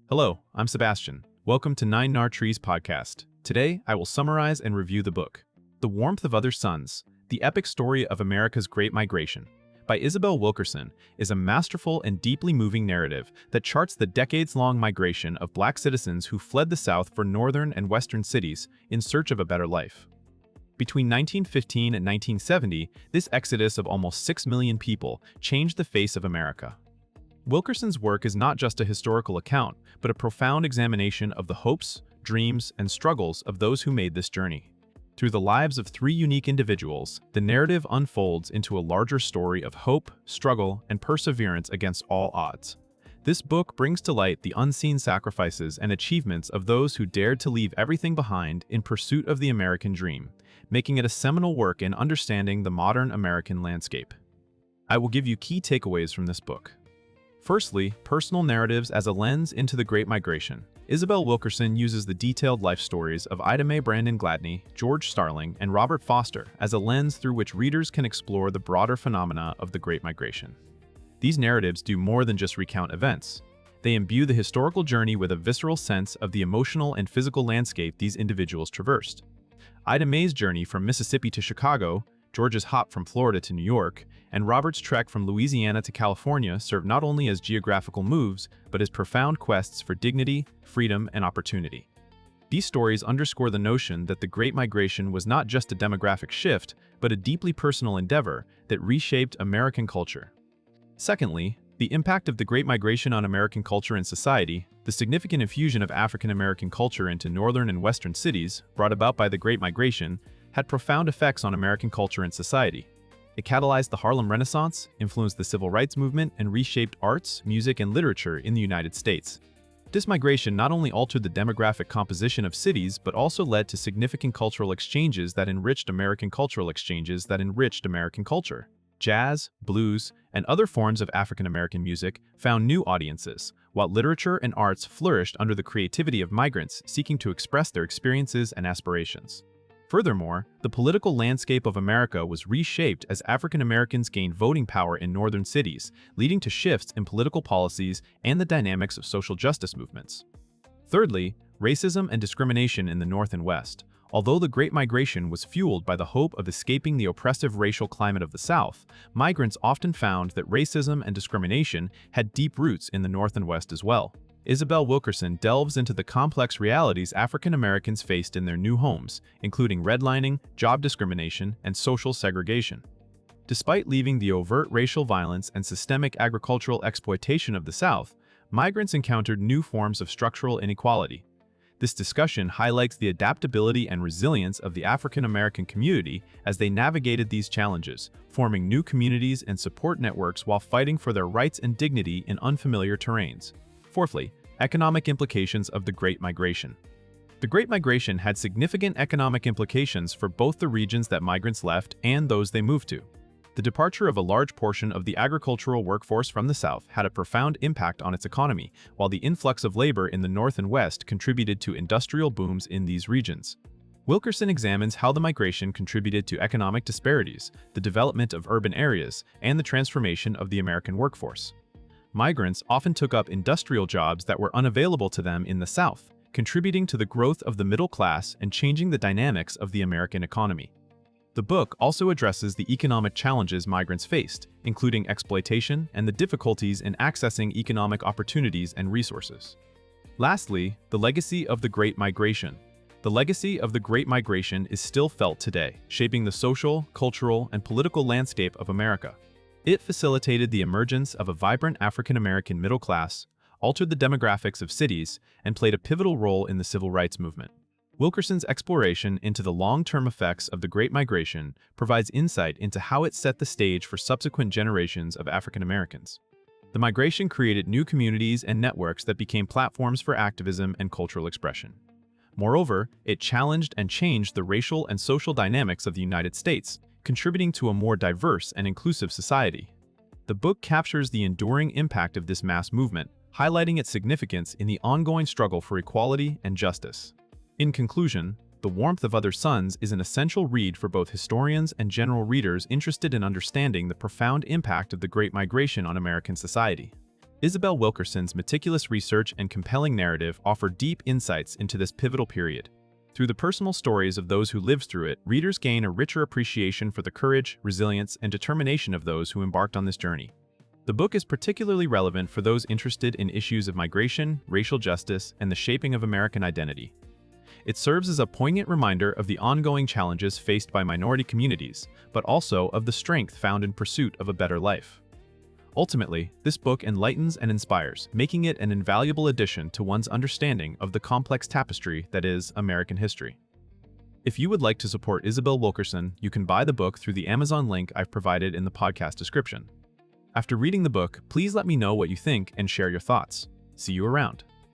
Hello, I'm Sebastian. Welcome to Nine Nar Trees podcast. Today, I will summarize and review the book, The Warmth of Other Suns, The Epic Story of America's Great Migration, by Isabel Wilkerson, is a masterful and deeply moving narrative that charts the decades-long migration of Black citizens who fled the South for northern and western cities in search of a better life. Between 1915 and 1970, this exodus of almost 6 million people changed the face of America. Wilkerson's work is not just a historical account, but a profound examination of the hopes, dreams, and struggles of those who made this journey. Through the lives of three unique individuals, the narrative unfolds into a larger story of hope, struggle, and perseverance against all odds. This book brings to light the unseen sacrifices and achievements of those who dared to leave everything behind in pursuit of the American dream, making it a seminal work in understanding the modern American landscape. I will give you key takeaways from this book. Firstly, personal narratives as a lens into the Great Migration. Isabel Wilkerson uses the detailed life stories of Ida Mae Brandon Gladney, George Starling, and Robert Foster as a lens through which readers can explore the broader phenomena of the Great Migration. These narratives do more than just recount events. They imbue the historical journey with a visceral sense of the emotional and physical landscape these individuals traversed. Ida Mae's journey from Mississippi to Chicago, George's hop from Florida to New York, and Robert's trek from Louisiana to California serve not only as geographical moves, but as profound quests for dignity, freedom, and opportunity. These stories underscore the notion that the Great Migration was not just a demographic shift, but a deeply personal endeavor that reshaped American culture. Secondly, the impact of the Great Migration on American culture and society. The significant infusion of African American culture into northern and western cities, brought about by the Great Migration, had profound effects on American culture and society. It catalyzed the Harlem Renaissance, influenced the civil rights movement, and reshaped arts, music, and literature in the United States. This migration not only altered the demographic composition of cities, but also led to significant cultural exchanges that enriched American culture. Jazz, blues, and other forms of African American music found new audiences, while literature and arts flourished under the creativity of migrants seeking to express their experiences and aspirations. Furthermore, the political landscape of America was reshaped as African Americans gained voting power in northern cities, leading to shifts in political policies and the dynamics of social justice movements. Thirdly, racism and discrimination in the North and West. Although the Great Migration was fueled by the hope of escaping the oppressive racial climate of the South, migrants often found that racism and discrimination had deep roots in the North and West as well. Isabel Wilkerson delves into the complex realities African Americans faced in their new homes, including redlining, job discrimination, and social segregation. Despite leaving the overt racial violence and systemic agricultural exploitation of the South, migrants encountered new forms of structural inequality. This discussion highlights the adaptability and resilience of the African American community as they navigated these challenges, forming new communities and support networks while fighting for their rights and dignity in unfamiliar terrains. Fourthly, economic implications of the Great Migration. The Great Migration had significant economic implications for both the regions that migrants left and those they moved to. The departure of a large portion of the agricultural workforce from the South had a profound impact on its economy, while the influx of labor in the North and West contributed to industrial booms in these regions. Wilkerson examines how the migration contributed to economic disparities, the development of urban areas, and the transformation of the American workforce. Migrants often took up industrial jobs that were unavailable to them in the South, contributing to the growth of the middle class and changing the dynamics of the American economy. The book also addresses the economic challenges migrants faced, including exploitation and the difficulties in accessing economic opportunities and resources. Lastly, the legacy of the Great Migration. The legacy of the Great Migration is still felt today, shaping the social, cultural, and political landscape of America. It facilitated the emergence of a vibrant African American middle class, altered the demographics of cities, and played a pivotal role in the civil rights movement. Wilkerson's exploration into the long-term effects of the Great Migration provides insight into how it set the stage for subsequent generations of African Americans. The migration created new communities and networks that became platforms for activism and cultural expression. Moreover, it challenged and changed the racial and social dynamics of the United States, contributing to a more diverse and inclusive society. The book captures the enduring impact of this mass movement, highlighting its significance in the ongoing struggle for equality and justice. In conclusion, The Warmth of Other Suns is an essential read for both historians and general readers interested in understanding the profound impact of the Great Migration on American society. Isabel Wilkerson's meticulous research and compelling narrative offer deep insights into this pivotal period. Through the personal stories of those who lived through it, readers gain a richer appreciation for the courage, resilience, and determination of those who embarked on this journey. The book is particularly relevant for those interested in issues of migration, racial justice, and the shaping of American identity. It serves as a poignant reminder of the ongoing challenges faced by minority communities, but also of the strength found in pursuit of a better life. Ultimately, this book enlightens and inspires, making it an invaluable addition to one's understanding of the complex tapestry that is American history. If you would like to support Isabel Wilkerson, you can buy the book through the Amazon link I've provided in the podcast description. After reading the book, please let me know what you think and share your thoughts. See you around.